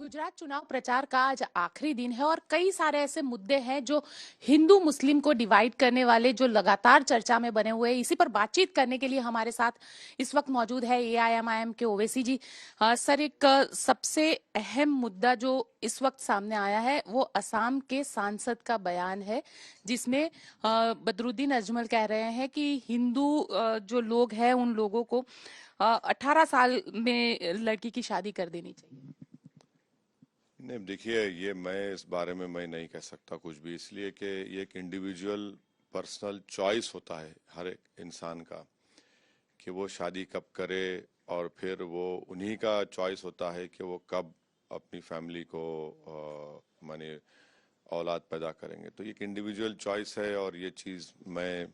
गुजरात चुनाव प्रचार का आज आखिरी दिन है और कई सारे ऐसे मुद्दे हैं जो हिंदू मुस्लिम को डिवाइड करने वाले जो लगातार चर्चा में बने हुए हैं। इसी पर बातचीत करने के लिए हमारे साथ इस वक्त मौजूद है एआईएमआईएम के ओवैसी जी। सर, एक सबसे अहम मुद्दा जो इस वक्त सामने आया है वो असम के सांसद का बयान है, जिसमें बदरुद्दीन अजमल कह रहे हैं कि हिंदू जो लोग हैं उन लोगों को 18 साल में लड़की की शादी कर देनी चाहिए। नहीं, देखिए, ये मैं इस बारे में मैं नहीं कह सकता कुछ भी, इसलिए कि ये एक इंडिविजुअल पर्सनल चॉइस होता है हर एक इंसान का कि वो शादी कब करे, और फिर वो उन्हीं का चॉइस होता है कि वो कब अपनी फैमिली को माने औलाद पैदा करेंगे। तो ये एक इंडिविजुअल चॉइस है और ये चीज़ मैं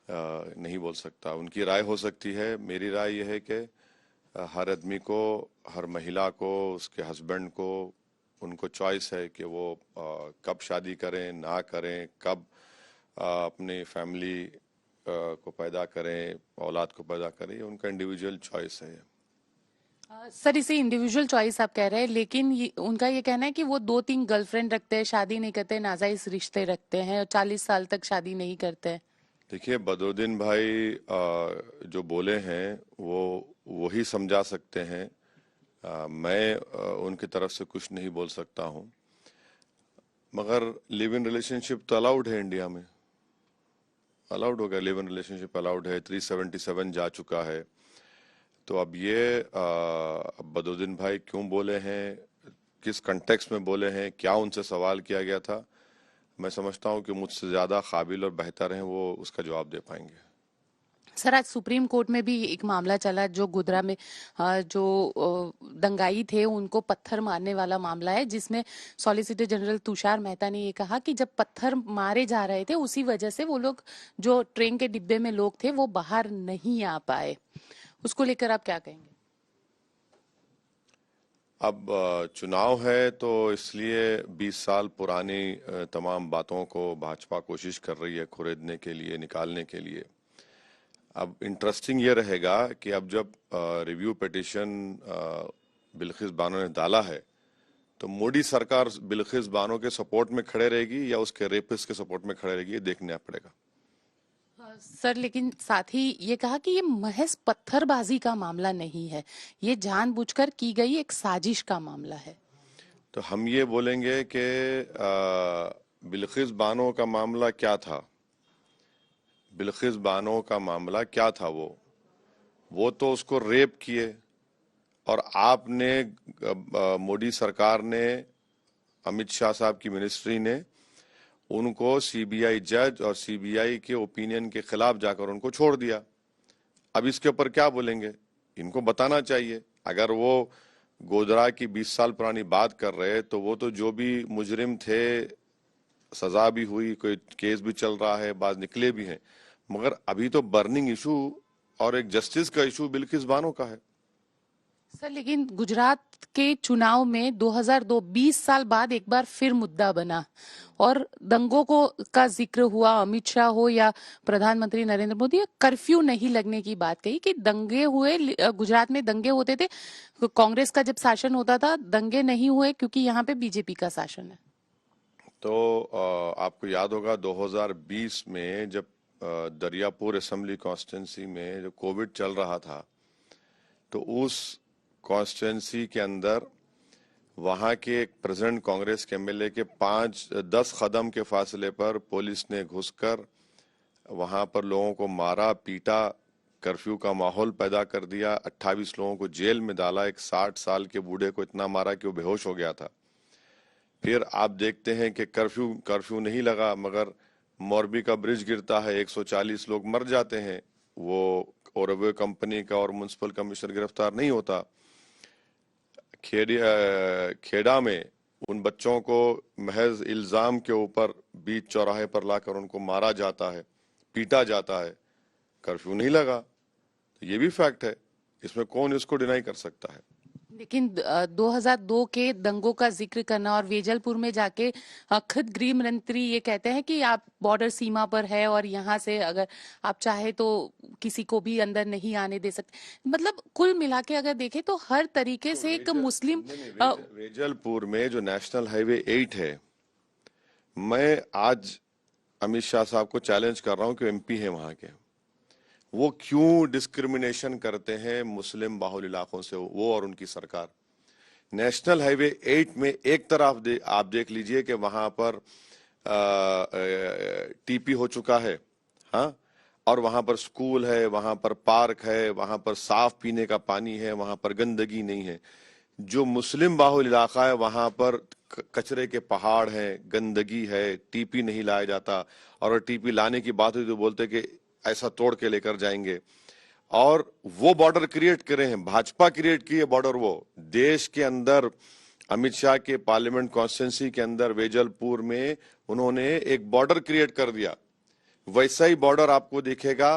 नहीं बोल सकता। उनकी राय हो सकती है, मेरी राय यह है कि हर आदमी को, हर महिला को, उसके हस्बैंड को, उनको चॉइस है कि वो कब शादी करें ना करें, कब अपनी फैमिली को पैदा करें, औलाद को पैदा करें, ये उनका इंडिविजुअल चॉइस है। सर, इसे इंडिविजुअल चॉइस आप कह रहे हैं, लेकिन उनका ये कहना है कि वो 2-3 गर्लफ्रेंड रखते हैं, शादी नहीं करते, नाजायज रिश्ते रखते हैं और 40 साल तक शादी नहीं करते हैं। देखिए, बदरुद्दीन भाई जो बोले हैं वो वही समझा सकते हैं। मैं उनकी तरफ से कुछ नहीं बोल सकता हूँ, मगर लिव इन रिलेशनशिप तो अलाउड है इंडिया में, अलाउड हो गया, लिव इन रिलेशनशिप अलाउड है, 377 जा चुका है। तो अब ये बदरुद्दीन भाई क्यों बोले हैं, किस कंटेक्स्ट में बोले हैं, क्या उनसे सवाल किया गया था, मैं समझता हूँ कि मुझसे ज़्यादा काबिल और बेहतर हैं वो उसका जवाब दे पाएंगे। सर, आज सुप्रीम कोर्ट में भी एक मामला चला जो गोधरा में जो दंगाई थे उनको पत्थर मारने वाला मामला है, जिसमें सॉलिसिटर जनरल तुषार मेहता ने ये कहा कि जब पत्थर मारे जा रहे थे उसी वजह से वो लोग जो ट्रेन के डिब्बे में लोग थे वो बाहर नहीं आ पाए। उसको लेकर आप क्या कहेंगे? अब चुनाव है तो इसलिए 20 साल पुरानी तमाम बातों को भाजपा कोशिश कर रही है खुरेदने के लिए, निकालने के लिए। अब इंटरेस्टिंग ये रहेगा कि अब जब रिव्यू पिटीशन बिल्किस बानो ने डाला है तो मोदी सरकार बिल्किस बानो के सपोर्ट में खड़े रहेगी या उसके रेपिस्ट के सपोर्ट में खड़े रहेगी, ये देखना पड़ेगा। सर, लेकिन साथ ही ये कहा कि ये महज पत्थरबाजी का मामला नहीं है, ये जानबूझकर की गई एक साजिश का मामला है। तो हम ये बोलेंगे कि बिल्किस बानो का मामला क्या था, बिल्किस बानो का मामला क्या था, वो तो उसको रेप किए, और आपने मोदी सरकार ने, अमित शाह साहब की मिनिस्ट्री ने उनको सीबीआई जज और सीबीआई के ओपिनियन के खिलाफ जाकर उनको छोड़ दिया। अब इसके ऊपर क्या बोलेंगे, इनको बताना चाहिए। अगर वो गोधरा की 20 साल पुरानी बात कर रहे हैं तो वो तो जो भी मुजरिम थे सजा भी हुई, कोई केस भी चल रहा है, बाज निकले भी हैं, मगर अभी तो बर्निंग इशू और एक जस्टिस का इशू बिल्किस बानो का है। सर, लेकिन गुजरात के चुनाव में 2002 20 साल बाद एक बार फिर मुद्दा बना और दंगों को का जिक्र हुआ, अमित शाह हो या प्रधानमंत्री नरेंद्र मोदी, कर्फ्यू नहीं लगने की बात कही कि दंगे हुए, गुजरात में दंगे होते थे, कांग्रेस का जब शासन होता था दंगे नहीं हुए क्योंकि यहाँ पे बीजेपी का शासन है। तो आपको याद होगा 2020 में जब दरियापुर असेंबली कॉन्स्टिट्यूंसी में जो कोविड चल रहा था, तो उस कॉन्स्टिट्यूंसी के अंदर वहां के एक प्रेसिडेंट कांग्रेस के एमएलए के 5-10 कदम के फासले पर पुलिस ने घुसकर वहां पर लोगों को मारा, पीटा, कर्फ्यू का माहौल पैदा कर दिया, 28 लोगों को जेल में डाला, एक 60 साल के बूढ़े को इतना मारा कि वो बेहोश हो गया था। फिर आप देखते हैं कि कर्फ्यू नहीं लगा, मगर मोरबी का ब्रिज गिरता है, 140 लोग मर जाते हैं, वो ओरवे कंपनी का और म्युनिसिपल कमिश्नर गिरफ्तार नहीं होता। खेड़ा में उन बच्चों को महज इल्जाम के ऊपर बीच चौराहे पर लाकर उनको मारा जाता है, पीटा जाता है, कर्फ्यू नहीं लगा। तो ये भी फैक्ट है, इसमें कौन इसको डिनाई कर सकता है। लेकिन 2002 के दंगों का जिक्र करना और वेजलपुर में जाके खुद गृह मंत्री ये कहते हैं कि आप बॉर्डर सीमा पर है और यहाँ से अगर आप चाहे तो किसी को भी अंदर नहीं आने दे सकते। मतलब कुल मिला के अगर देखें तो हर तरीके तो से एक मुस्लिम वेजलपुर में जो नेशनल हाईवे 8 है, मैं आज अमित शाह साहब को चैलेंज कर रहा हूं कि एमपी है वहां के, वो क्यों डिस्क्रिमिनेशन करते हैं मुस्लिम बाहुल इलाकों से, वो और उनकी सरकार। नेशनल हाईवे 8 में एक तरफ आप देख लीजिए कि वहां पर टीपी हो चुका है, हाँ, और वहां पर स्कूल है, वहां पर पार्क है, वहां पर साफ पीने का पानी है, वहां पर गंदगी नहीं है। जो मुस्लिम बाहुल इलाका है वहां पर कचरे के पहाड़ हैं, गंदगी है, टीपी नहीं लाया जाता, और टीपी लाने की बात हुई तो बोलते कि ऐसा तोड़ के लेकर जाएंगे। और वो बॉर्डर क्रिएट करे हैं, भाजपा क्रिएट की है बॉर्डर। वो देश के अंदर अमित शाह के पार्लियामेंट कॉन्स्टिट्यूंसी के अंदर वेजलपुर में उन्होंने एक बॉर्डर क्रिएट कर दिया। वैसा ही बॉर्डर आपको दिखेगा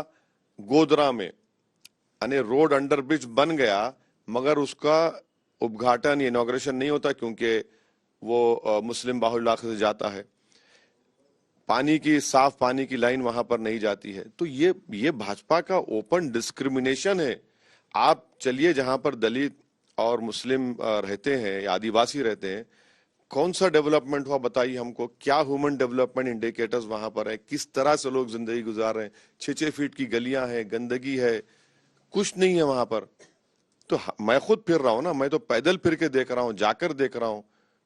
गोधरा में, यानी रोड अंडर ब्रिज बन गया मगर उसका उद्घाटन या इनॉग्रेशन नहीं होता क्योंकि वो मुस्लिम बाहुल इलाके से जाता है। पानी की, साफ पानी की लाइन वहां पर नहीं जाती है। तो ये भाजपा का ओपन डिस्क्रिमिनेशन है। आप चलिए जहां पर दलित और मुस्लिम रहते हैं या आदिवासी रहते हैं, कौन सा डेवलपमेंट हुआ बताइए हमको। क्या ह्यूमन डेवलपमेंट इंडिकेटर्स वहां पर है, किस तरह से लोग जिंदगी गुजार रहे हैं। 6-6 फीट की गलियां हैं, गंदगी है, कुछ नहीं है वहां पर। तो मैं खुद फिर रहा हूं ना, मैं तो पैदल फिर के देख रहा हूं, जाकर देख रहा हूं,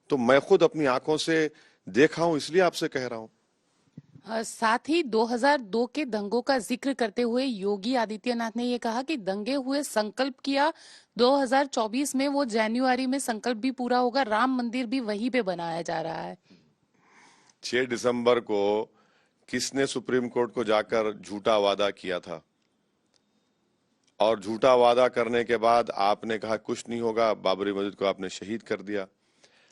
तो मैं खुद अपनी आंखों से देखा हूं, इसलिए आपसे कह रहा हूं। साथ ही 2002 के दंगों का जिक्र करते हुए योगी आदित्यनाथ ने ये कहा कि दंगे हुए, संकल्प किया 2024 में वो जनवरी में संकल्प भी पूरा होगा, राम मंदिर भी वहीं पे बनाया जा रहा है। 6 दिसंबर को किसने सुप्रीम कोर्ट को जाकर झूठा वादा किया था, और झूठा वादा करने के बाद आपने कहा कुछ नहीं होगा, बाबरी मस्जिद को आपने शहीद कर दिया।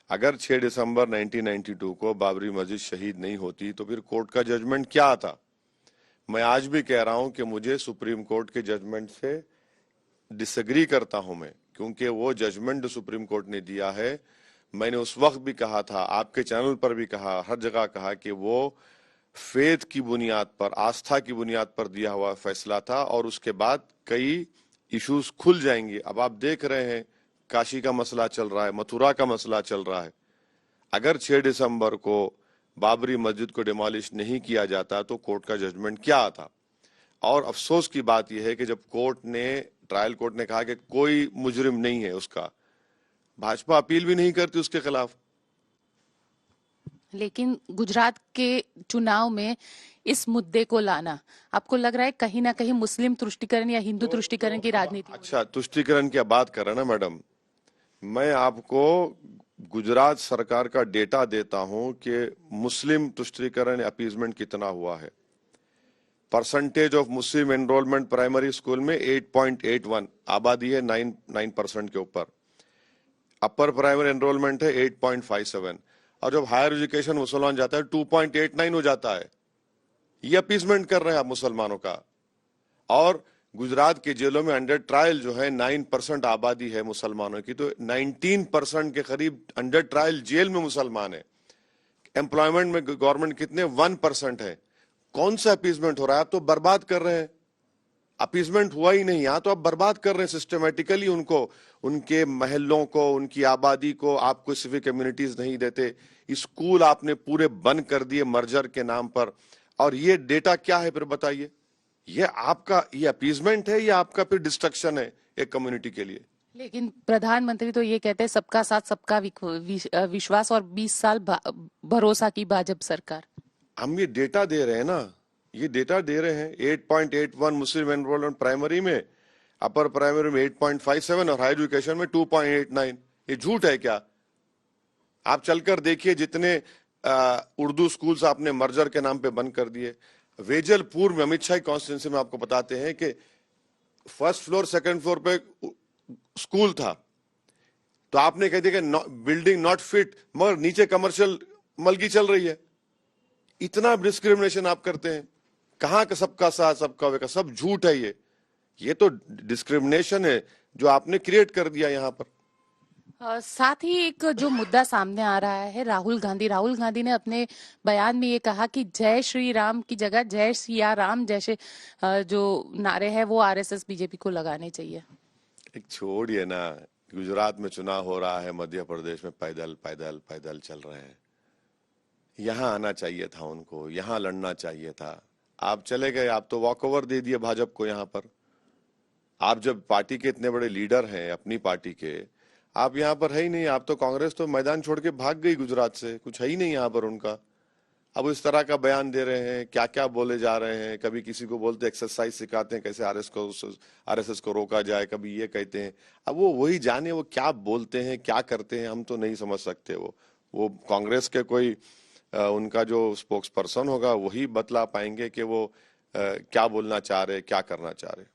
अगर 6 दिसंबर 1992 को बाबरी मस्जिद शहीद नहीं होती तो फिर कोर्ट का जजमेंट क्या आता। मैं आज भी कह रहा हूं कि मुझे सुप्रीम कोर्ट के जजमेंट से डिसएग्री करता हूं मैं, क्योंकि वो जजमेंट जो सुप्रीम कोर्ट ने दिया है, मैंने उस वक्त भी कहा था, आपके चैनल पर भी कहा, हर जगह कहा कि वो फेथ की बुनियाद पर, आस्था की बुनियाद पर दिया हुआ फैसला था, और उसके बाद कई इश्यूज खुल जाएंगे। अब आप देख रहे हैं काशी का मसला चल रहा है, मथुरा का मसला चल रहा है। अगर 6 दिसंबर को बाबरी मस्जिद को डिमोलिश नहीं किया जाता तो कोर्ट का जजमेंट क्या आता। और अफसोस की बात यह है कि जब ट्रायल कोर्ट ने कहा कि कोई मुजरिम नहीं है उसका, भाजपा अपील भी नहीं करती उसके खिलाफ। लेकिन गुजरात के चुनाव में इस मुद्दे को लाना, आपको लग रहा है कहीं ना कहीं मुस्लिम तुष्टीकरण या हिंदू तुष्टीकरण की राजनीति? अच्छा, तुष्टीकरण की बात कर रहे हैं ना मैडम, मैं आपको गुजरात सरकार का डेटा देता हूं कि मुस्लिम तुष्टीकरण अपीजमेंट कितना हुआ है। Percentage of Muslim enrolment primary school में 8.81, आबादी है 9% के ऊपर। अपर प्राइमरी एनरोलमेंट है 8.57, और जब हायर एजुकेशन मुसलमान जाता है 2.89 हो जाता है। ये अपीजमेंट कर रहे हैं आप मुसलमानों का। और गुजरात के जेलों में अंडर ट्रायल जो है 9% आबादी है मुसलमानों की, तो 19% के करीब अंडर ट्रायल जेल में मुसलमान है। एम्प्लॉयमेंट में गवर्नमेंट कितने, 1% है। कौन सा अपीजमेंट हो रहा है? आप तो बर्बाद कर रहे हैं। अपीजमेंट हुआ ही नहीं, यहां तो आप बर्बाद कर रहे हैं सिस्टमेटिकली उनको, उनके महलों को, उनकी आबादी को। आप कोई सिविक कम्युनिटीज नहीं देते, स्कूल आपने पूरे बंद कर दिए मर्जर के नाम पर। और ये डेटा क्या है फिर बताइए? ये आपका ये अपीजमेंट है या आपका फिर डिस्ट्रक्शन है एक कम्युनिटी के लिए? लेकिन प्रधानमंत्री तो ये कहते हैं सबका साथ सबका विश्वास और 20 साल भरोसा की भाजपा सरकार। हम ये डेटा दे रहे हैं ना, ये डेटा दे रहे हैं। 8.81 मुस्लिम एनरोलमेंट प्राइमरी में, अपर प्राइमरी में 8.57 और हायर एजुकेशन में 2.89। ये झूठ है क्या? आप चलकर देखिए, जितने उर्दू स्कूल्स आपने मर्जर के नाम पे बंद कर दिए। वेजलपुर में अमित शाह कॉन्स्टिट्यूंसी में आपको बताते हैं कि फर्स्ट फ्लोर सेकंड फ्लोर पे स्कूल था, तो आपने कह दिया कि बिल्डिंग नॉट फिट, मगर नीचे कमर्शियल मलगी चल रही है। इतना डिस्क्रिमिनेशन आप करते हैं। कहां का सबका साथ सबका विकास? सब झूठ है ये तो डिस्क्रिमिनेशन है जो आपने क्रिएट कर दिया यहां पर। साथ ही एक जो मुद्दा सामने आ रहा है, राहुल गांधी ने अपने बयान में ये कहा कि जय श्री राम की जगह जय सिया राम जैसे जो नारे हैं वो आरएसएस बीजेपी को लगाने चाहिए। एक छोड़िए ना, गुजरात में चुनाव हो रहा है, मध्य प्रदेश में पैदल पैदल पैदल चल रहे हैं। यहाँ आना चाहिए था उनको, यहाँ लड़ना चाहिए था। आप चले गए, आप तो वॉक ओवर दे दिए भाजपा को यहाँ पर। आप जब पार्टी के इतने बड़े लीडर हैं अपनी पार्टी के, आप यहाँ पर है ही नहीं। आप तो कांग्रेस तो मैदान छोड़ के भाग गई गुजरात से, कुछ है ही नहीं यहाँ पर उनका। अब इस तरह का बयान दे रहे हैं, क्या क्या बोले जा रहे हैं। कभी किसी को बोलते एक्सरसाइज सिखाते हैं कैसे आरएसएस को रोका जाए, कभी ये कहते हैं। अब वो वही जाने वो क्या बोलते हैं क्या करते हैं, हम तो नहीं समझ सकते। वो कांग्रेस के कोई उनका जो स्पोक्स पर्सन होगा वही बतला पाएंगे कि वो क्या बोलना चाह रहे, क्या करना चाह रहे।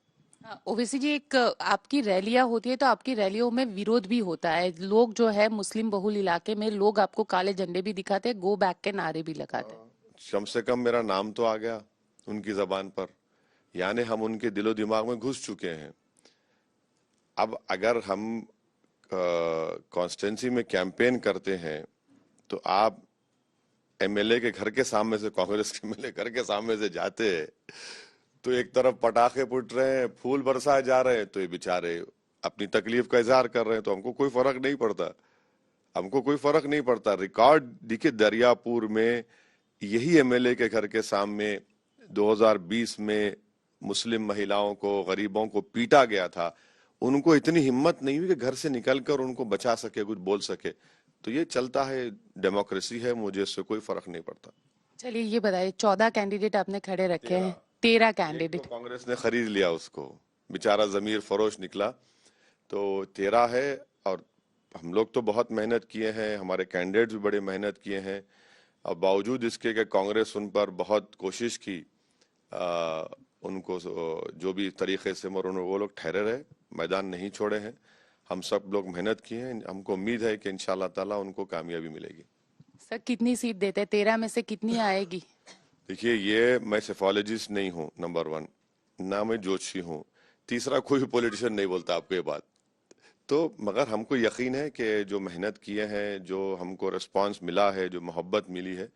ओवैसी जी, एक आपकी रैलियां होती है तो आपकी रैलियों में विरोध भी होता है। लोग जो है मुस्लिम बहुल इलाके में लोग आपको काले झंडे भी दिखाते हैं, गो बैक के नारे भी लगाते हैं। कम से कम मेरा नाम तो आ गया उनकी जबान पर, यानी हम उनके दिलो दिमाग में घुस चुके हैं। अब अगर हम कॉन्स्टिट्यूंसी में कैंपेन करते हैं तो आप एमएलए के घर के सामने से, कांग्रेस के एमएलए घर के सामने से जाते हैं तो एक तरफ पटाखे फूट रहे हैं, फूल बरसाए जा रहे हैं, तो ये बेचारे अपनी तकलीफ का इजहार कर रहे हैं, तो हमको कोई फर्क नहीं पड़ता। हमको कोई फर्क नहीं पड़ता। रिकॉर्ड दिखे, दरियापुर में यही एमएलए के घर के सामने 2020 में मुस्लिम महिलाओं को, गरीबों को पीटा गया था। उनको इतनी हिम्मत नहीं हुई कि घर से निकलकर उनको बचा सके, कुछ बोल सके। तो ये चलता है, डेमोक्रेसी है, मुझे इससे कोई फर्क नहीं पड़ता। चलिए ये बताइए, 14 कैंडिडेट आपने खड़े रखे हैं, 13 एक तो कैंडिडेट कांग्रेस ने खरीद लिया उसको, बेचारा जमीर फरोश निकला, तो 13 है। और हम लोग तो बहुत मेहनत किए हैं, हमारे कैंडिडेट्स भी बड़े मेहनत किए हैं, और बावजूद इसके कि कांग्रेस उन पर बहुत कोशिश की, उनको जो भी तरीके से, मगर वो लोग ठहरे रहे, मैदान नहीं छोड़े हैं। हम सब लोग मेहनत किए हैं, हमको उम्मीद है कि इंशाल्लाह ताला उनको कामयाबी मिलेगी। सर कितनी सीट देते हैं? 13 में से कितनी आएगी? देखिए, ये मैं सेफोलॉजिस्ट नहीं हूँ, नंबर 1, ना मैं जोशी हूँ, तीसरा कोई पॉलिटिशियन नहीं बोलता आपको ये बात। तो मगर हमको यकीन है कि जो मेहनत किए हैं, जो हमको रिस्पांस मिला है, जो मोहब्बत मिली है,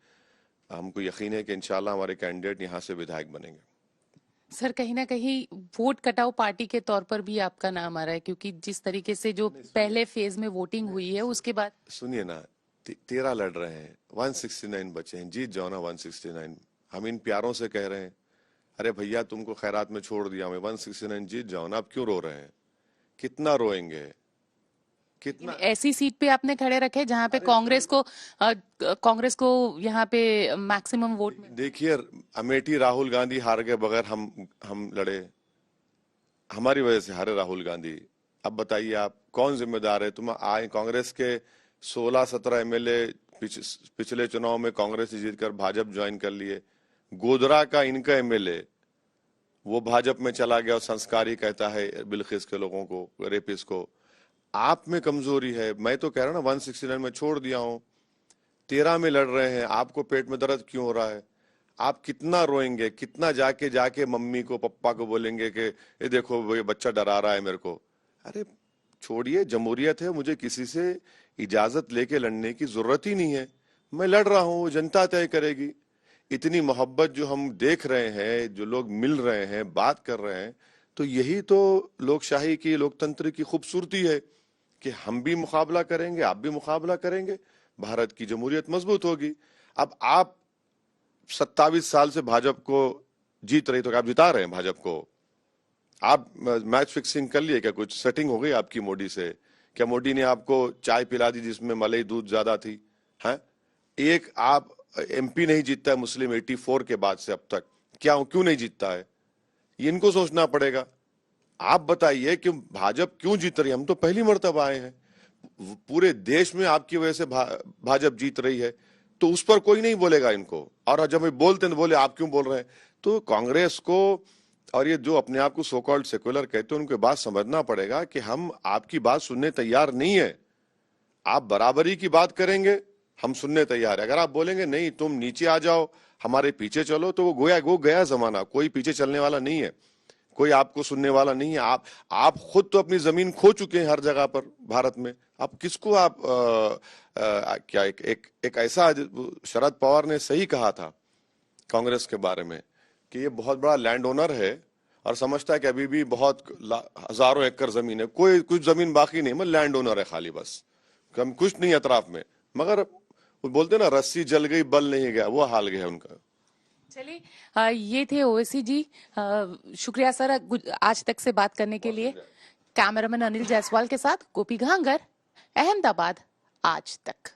हमको यकीन है कि इंशाल्लाह हमारे कैंडिडेट यहाँ से विधायक बनेंगे। सर कहीं ना कहीं वोट कटाओ पार्टी के तौर पर भी आपका नाम आ रहा है, क्योंकि जिस तरीके से जो पहले फेज में वोटिंग हुई है उसके बाद। सुनिए ना, 13 लड़ रहे हैं, 169 बचे हैं, जीत जाओ ना 169। हम इन प्यारों से कह रहे हैं, अरे भैया तुमको खैरात में छोड़ दिया मैं, 169 जीत जाओ ना, आप क्यों रो रहे हैं? कितना रोएंगे, कितना? ऐसी सीट पे आपने खड़े रखे जहां पे कांग्रेस को यहाँ पे मैक्सिमम वोट मिले। देखिए, अमेठी राहुल गांधी हार गए बगैर हम लड़े, हमारी वजह से हारे राहुल गांधी। अब बताइए आप कौन जिम्मेदार है? तुम आए, कांग्रेस के 16-17 एमएलए पिछले चुनाव में कांग्रेस से जीतकर भाजपा ज्वाइन कर लिए। गोधरा का इनका एमएलए वो भाजपा में चला गया और संस्कारी कहता है बिल्किस के लोगों को, रेपिस को। आप में कमजोरी है। मैं तो कह रहा हूं ना, 169 में छोड़ दिया हूं, 13 में लड़ रहे हैं। आपको पेट में दर्द क्यों हो रहा है? आप कितना रोएंगे, कितना जाके जाके मम्मी को, पप्पा को बोलेंगे कि ये देखो ये बच्चा डरा रहा है मेरे को? अरे छोड़िए, जमहूरियत है, मुझे किसी से इजाजत लेके लड़ने की जरूरत ही नहीं है। मैं लड़ रहा हूं, जनता तय करेगी। इतनी मोहब्बत जो हम देख रहे हैं, जो लोग मिल रहे हैं, बात कर रहे हैं, तो यही तो लोकशाही की, लोकतंत्र की खूबसूरती है कि हम भी मुकाबला करेंगे, आप भी मुकाबला करेंगे, भारत की जमहूरियत मजबूत होगी। अब आप 27 साल से भाजपा को जीत रही, तो आप जिता रहे हैं भाजपा को। आप मैच फिक्सिंग कर लिए क्या? कुछ सेटिंग हो गई आपकी मोदी से? क्या मोदी ने आपको चाय पिला दी जिसमें मलाई दूध ज्यादा थी? हैं? एक आप एमपी नहीं जीतता है मुस्लिम 84 के बाद से अब तक, क्या क्यों नहीं जीतता है? ये इनको सोचना पड़ेगा। आप बताइए कि भाजपा क्यों जीत रही है? हम तो पहली मर्तबा आए हैं, पूरे देश में आपकी वजह से भाजपा जीत रही है, तो उस पर कोई नहीं बोलेगा इनको। और जब हम बोलते हैं तो बोले आप क्यों बोल रहे हैं? तो कांग्रेस को और ये जो अपने आप को सो कॉल्ड सेक्युलर कहते हैं, उनके बात समझना पड़ेगा कि हम आपकी बात सुनने तैयार नहीं है। आप बराबरी की बात करेंगे, हम सुनने तैयार है। अगर आप बोलेंगे नहीं तुम नीचे आ जाओ, हमारे पीछे चलो, तो वो गया जमाना, कोई पीछे चलने वाला नहीं है। कोई आपको सुनने वाला नहीं है। आप खुद तो अपनी जमीन खो चुके हैं हर जगह पर भारत में। आप किसको आप क्या एक ऐसा, शरद पवार ने सही कहा था कांग्रेस के बारे में कि ये बहुत बड़ा लैंड ओनर है और समझता है कि अभी भी बहुत हजारों एकड़ जमीन है, कोई कुछ जमीन बाकी नहीं, मैं लैंड ओनर है खाली, बस कम कुछ नहीं अतराफ में। मगर वो बोलते ना, रस्सी जल गई बल नहीं गया, वो हाल गया उनका। चलिए, ये थे ओवैसी जी। शुक्रिया सर आज तक से बात करने के लिए। कैमरामैन अनिल जायसवाल के साथ गोपी घांगर, अहमदाबाद, आज तक।